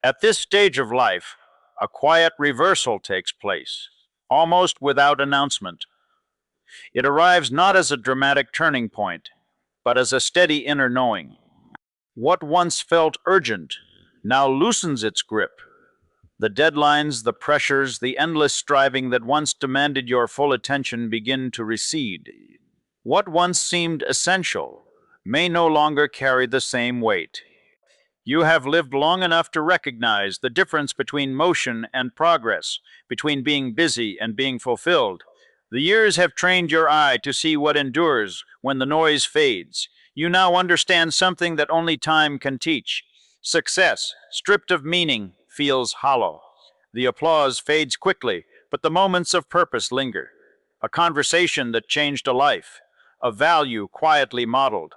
At this stage of life, a quiet reversal takes place, almost without announcement. It arrives not as a dramatic turning point, but as a steady inner knowing. What once felt urgent now loosens its grip. The deadlines, the pressures, the endless striving that once demanded your full attention begin to recede. What once seemed essential may no longer carry the same weight. You have lived long enough to recognize the difference between motion and progress, between being busy and being fulfilled. The years have trained your eye to see what endures when the noise fades. You now understand something that only time can teach. Success, stripped of meaning, feels hollow. The applause fades quickly, but the moments of purpose linger. A conversation that changed a life, a value quietly modeled,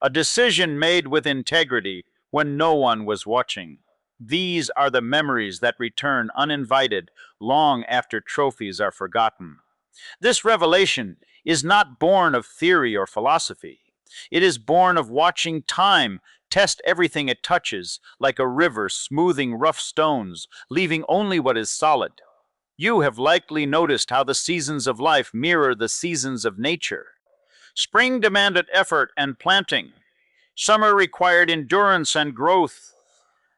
a decision made with integrity when no one was watching. These are the memories that return uninvited long after trophies are forgotten. This revelation is not born of theory or philosophy. It is born of watching time test everything it touches, like a river smoothing rough stones, leaving only what is solid. You have likely noticed how the seasons of life mirror the seasons of nature. Spring demanded effort and planting. Summer required endurance and growth.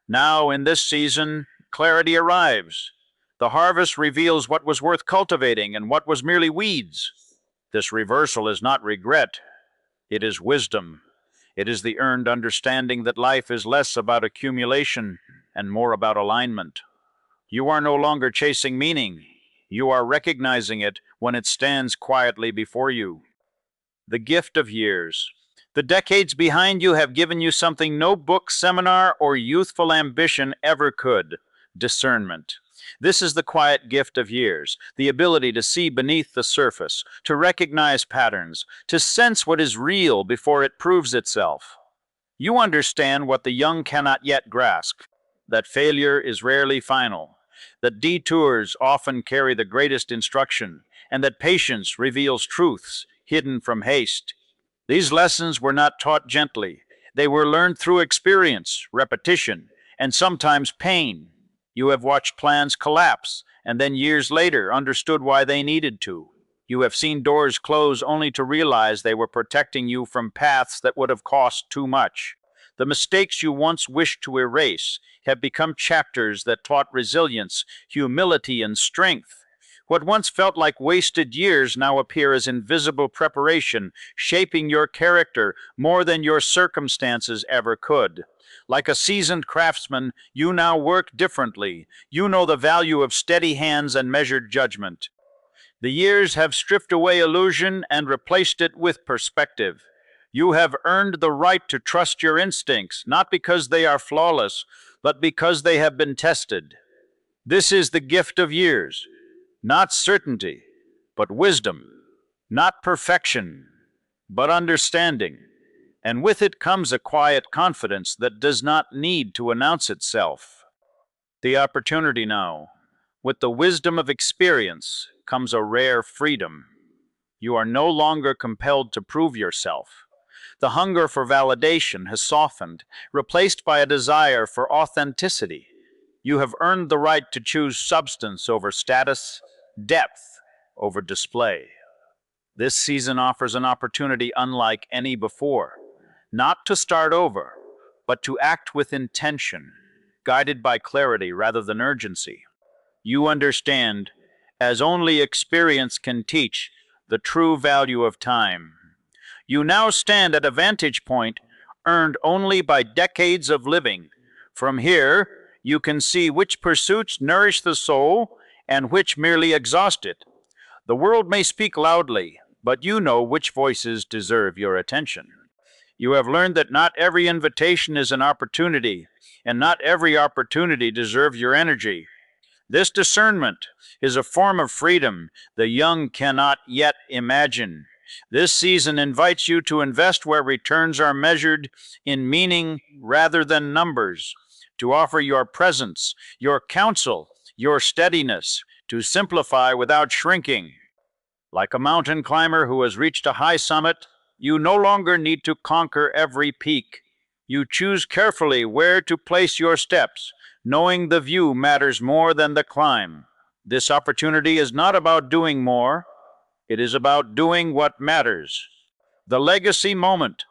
Now, in this season, clarity arrives. The harvest reveals what was worth cultivating and what was merely weeds. This reversal is not regret, it is wisdom. It is the earned understanding that life is less about accumulation and more about alignment. You are no longer chasing meaning. You are recognizing it when it stands quietly before you. The gift of years. The decades behind you have given you something no book, seminar, or youthful ambition ever could: discernment. This is the quiet gift of years, the ability to see beneath the surface, to recognize patterns, to sense what is real before it proves itself. You understand what the young cannot yet grasp: that failure is rarely final, that detours often carry the greatest instruction, and that patience reveals truths hidden from haste. These lessons were not taught gently. They were learned through experience, repetition, and sometimes pain. You have watched plans collapse, and then years later understood why they needed to. You have seen doors close only to realize they were protecting you from paths that would have cost too much. The mistakes you once wished to erase have become chapters that taught resilience, humility, and strength. What once felt like wasted years now appear as invisible preparation, shaping your character more than your circumstances ever could. Like a seasoned craftsman, you now work differently. You know the value of steady hands and measured judgment. The years have stripped away illusion and replaced it with perspective. You have earned the right to trust your instincts, not because they are flawless, but because they have been tested. This is the gift of years. Not certainty, but wisdom. Not perfection, but understanding. And with it comes a quiet confidence that does not need to announce itself. The opportunity now. With the wisdom of experience comes a rare freedom. You are no longer compelled to prove yourself. The hunger for validation has softened, replaced by a desire for authenticity. You have earned the right to choose substance over status, depth over display. This season offers an opportunity unlike any before, not to start over, but to act with intention, guided by clarity rather than urgency. You understand, as only experience can teach, the true value of time. You now stand at a vantage point earned only by decades of living. From here, you can see which pursuits nourish the soul and which merely exhaust it. The world may speak loudly, but you know which voices deserve your attention. You have learned that not every invitation is an opportunity, and not every opportunity deserves your energy. This discernment is a form of freedom the young cannot yet imagine. This season invites you to invest where returns are measured in meaning rather than numbers, to offer your presence, your counsel, your steadiness, to simplify without shrinking. Like a mountain climber who has reached a high summit, you no longer need to conquer every peak. You choose carefully where to place your steps, Knowing the view matters more than the climb. This opportunity is not about doing more, it is about doing what matters. The legacy moment,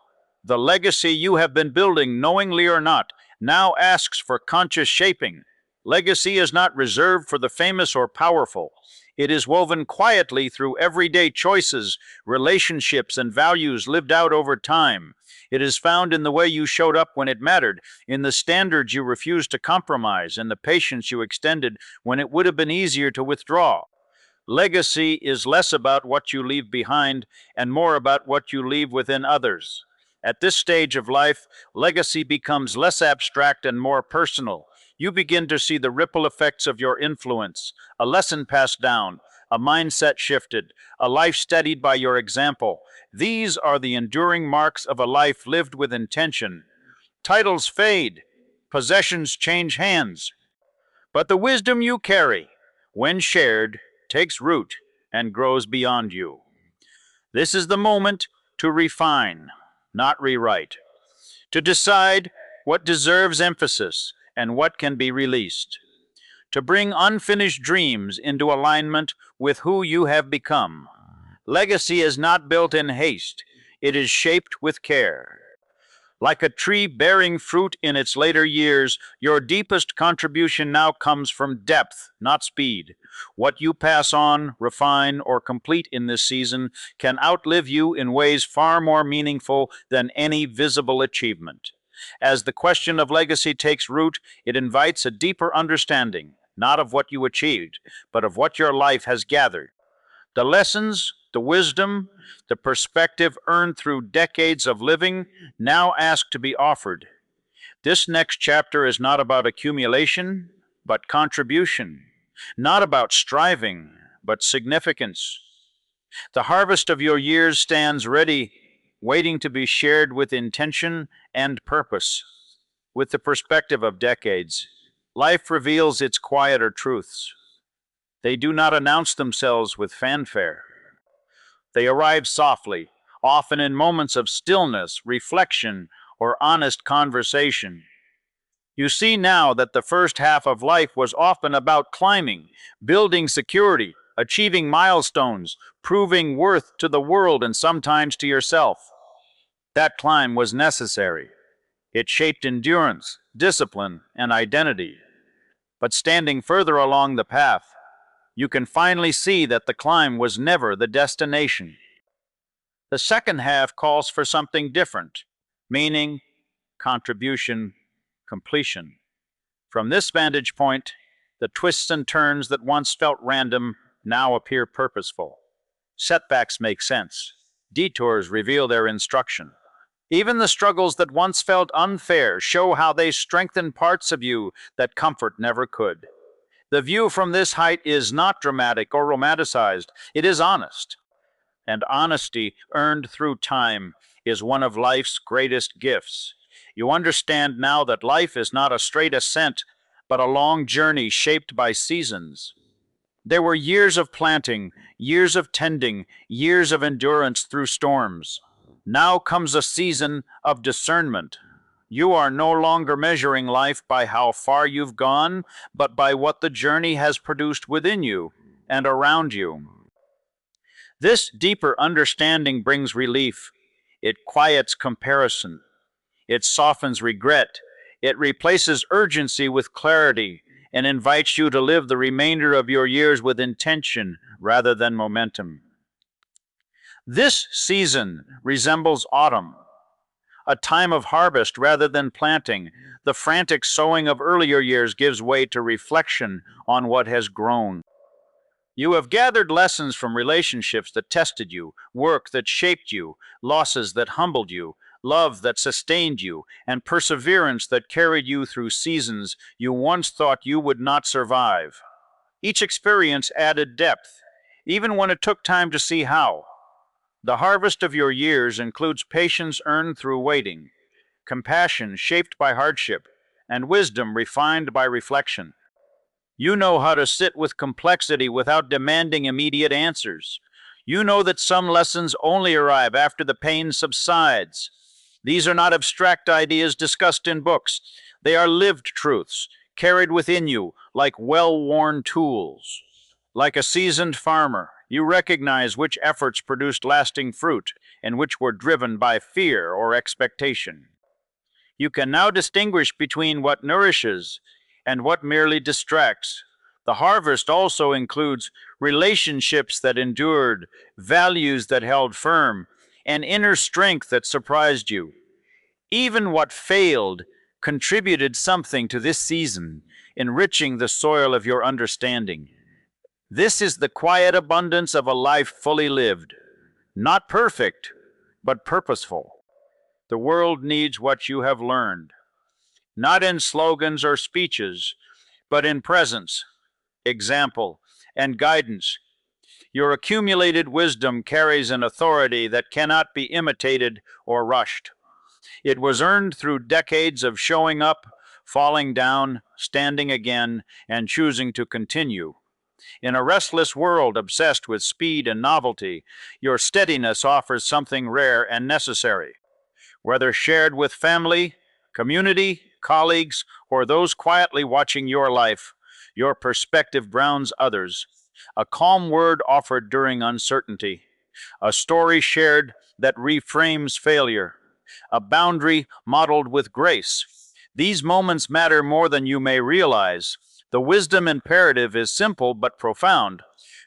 the legacy you have been building, knowingly or not, now asks for conscious shaping. Legacy is not reserved for the famous or powerful. It is woven quietly through everyday choices, relationships, and values lived out over time. It is found in the way you showed up when it mattered, in the standards you refused to compromise, in the patience you extended when it would have been easier to withdraw. Legacy is less about what you leave behind and more about what you leave within others. At this stage of life, legacy becomes less abstract and more personal. You begin to see the ripple effects of your influence, a lesson passed down, a mindset shifted, a life steadied by your example. These are the enduring marks of a life lived with intention. Titles fade, possessions change hands, but the wisdom you carry, when shared, takes root and grows beyond you. This is the moment to refine, not rewrite, to decide what deserves emphasis and what can be released, to bring unfinished dreams into alignment with who you have become. Legacy is not built in haste, it is shaped with care. Like a tree bearing fruit in its later years, your deepest contribution now comes from depth, not speed. What you pass on, refine, or complete in this season can outlive you in ways far more meaningful than any visible achievement. As the question of legacy takes root, it invites a deeper understanding, not of what you achieved, but of what your life has gathered. The lessons, the wisdom, the perspective earned through decades of living now ask to be offered. This next chapter is not about accumulation, but contribution, not about striving, but significance. The harvest of your years stands ready, waiting to be shared with intention and purpose. With the perspective of decades, life reveals its quieter truths. They do not announce themselves with fanfare. They arrive softly, often in moments of stillness, reflection, or honest conversation. You see now that the first half of life was often about climbing, building security, achieving milestones, proving worth to the world and sometimes to yourself. That climb was necessary. It shaped endurance, discipline, and identity. But standing further along the path, you can finally see that the climb was never the destination. The second half calls for something different: meaning, contribution, completion. From this vantage point, the twists and turns that once felt random now appear purposeful. Setbacks make sense. Detours reveal their instruction. Even the struggles that once felt unfair show how they strengthen parts of you that comfort never could. The view from this height is not dramatic or romanticized, it is honest. And honesty, earned through time, is one of life's greatest gifts. You understand now that life is not a straight ascent, but a long journey shaped by seasons. There were years of planting, years of tending, years of endurance through storms. Now comes a season of discernment. You are no longer measuring life by how far you've gone, but by what the journey has produced within you and around you. This deeper understanding brings relief. It quiets comparison. It softens regret. It replaces urgency with clarity and invites you to live the remainder of your years with intention rather than momentum. This season resembles autumn, a time of harvest rather than planting. The frantic sowing of earlier years gives way to reflection on what has grown. You have gathered lessons from relationships that tested you, work that shaped you, losses that humbled you, love that sustained you, and perseverance that carried you through seasons you once thought you would not survive. Each experience added depth, even when it took time to see how. The harvest of your years includes patience earned through waiting, compassion shaped by hardship, and wisdom refined by reflection. You know how to sit with complexity without demanding immediate answers. You know that some lessons only arrive after the pain subsides. These are not abstract ideas discussed in books. They are lived truths, carried within you like well-worn tools. Like a seasoned farmer, you recognize which efforts produced lasting fruit and which were driven by fear or expectation. You can now distinguish between what nourishes and what merely distracts. The harvest also includes relationships that endured, values that held firm, and inner strength that surprised you. Even what failed contributed something to this season, enriching the soil of your understanding. This is the quiet abundance of a life fully lived, not perfect, but purposeful. The world needs what you have learned, not in slogans or speeches, but in presence, example, and guidance. Your accumulated wisdom carries an authority that cannot be imitated or rushed. It was earned through decades of showing up, falling down, standing again, and choosing to continue. In a restless world obsessed with speed and novelty, your steadiness offers something rare and necessary. Whether shared with family, community, colleagues, or those quietly watching your life, your perspective grounds others. A calm word offered during uncertainty, a story shared that reframes failure, a boundary modeled with grace. These moments matter more than you may realize. The wisdom imperative is simple but profound: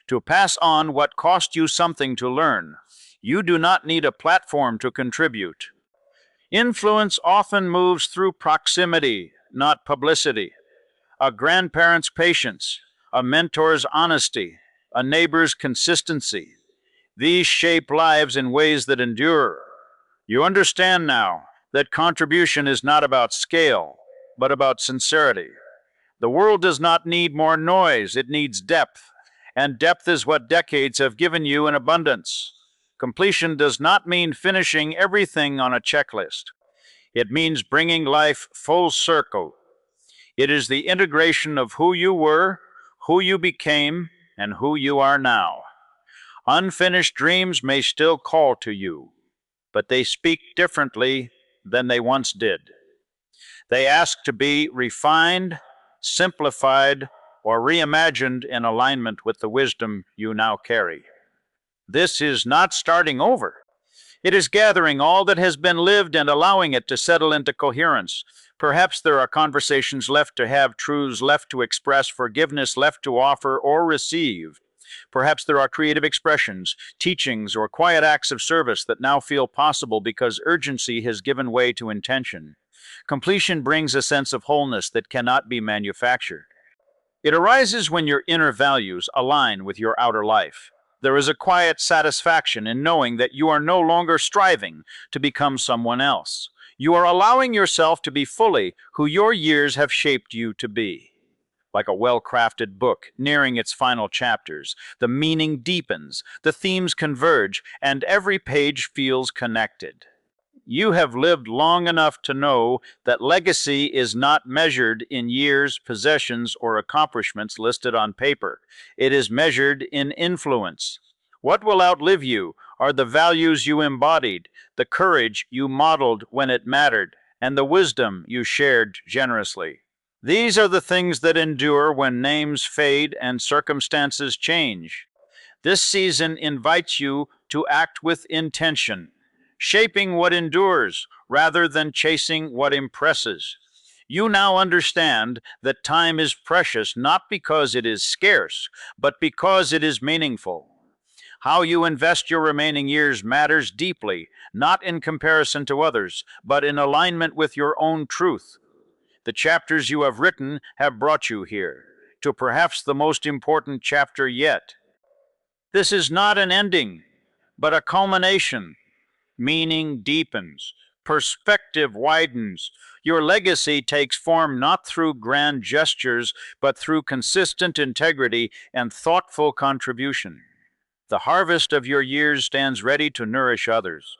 to pass on what cost you something to learn. You do not need a platform to contribute. Influence often moves through proximity, not publicity. A grandparent's patience, a mentor's honesty, a neighbor's consistency. These shape lives in ways that endure. You understand now that contribution is not about scale, but about sincerity. The world does not need more noise, it needs depth. And depth is what decades have given you in abundance. Completion does not mean finishing everything on a checklist. It means bringing life full circle. It is the integration of who you were, who you became, and who you are now. Unfinished dreams may still call to you, but they speak differently than they once did. They ask to be refined, simplified, or reimagined in alignment with the wisdom you now carry. This is not starting over. It is gathering all that has been lived and allowing it to settle into coherence. Perhaps there are conversations left to have, truths left to express, forgiveness left to offer or receive. Perhaps there are creative expressions, teachings, or quiet acts of service that now feel possible because urgency has given way to intention. Completion brings a sense of wholeness that cannot be manufactured. It arises when your inner values align with your outer life. There is a quiet satisfaction in knowing that you are no longer striving to become someone else. You are allowing yourself to be fully who your years have shaped you to be. Like a well-crafted book nearing its final chapters, the meaning deepens, the themes converge, and every page feels connected. You have lived long enough to know that legacy is not measured in years, possessions, or accomplishments listed on paper. It is measured in influence. What will outlive you are the values you embodied, the courage you modeled when it mattered, and the wisdom you shared generously. These are the things that endure when names fade and circumstances change. This season invites you to act with intention, shaping what endures rather than chasing what impresses. You now understand that time is precious not because it is scarce, but because it is meaningful. How you invest your remaining years matters deeply, not in comparison to others, but in alignment with your own truth. The chapters you have written have brought you here, to perhaps the most important chapter yet. This is not an ending, but a culmination. Meaning deepens, perspective widens. Your legacy takes form not through grand gestures, but through consistent integrity and thoughtful contribution. The harvest of your years stands ready to nourish others,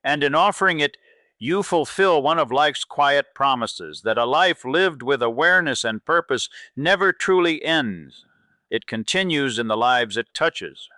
and in offering it, you fulfill one of life's quiet promises, that a life lived with awareness and purpose never truly ends. It continues in the lives it touches.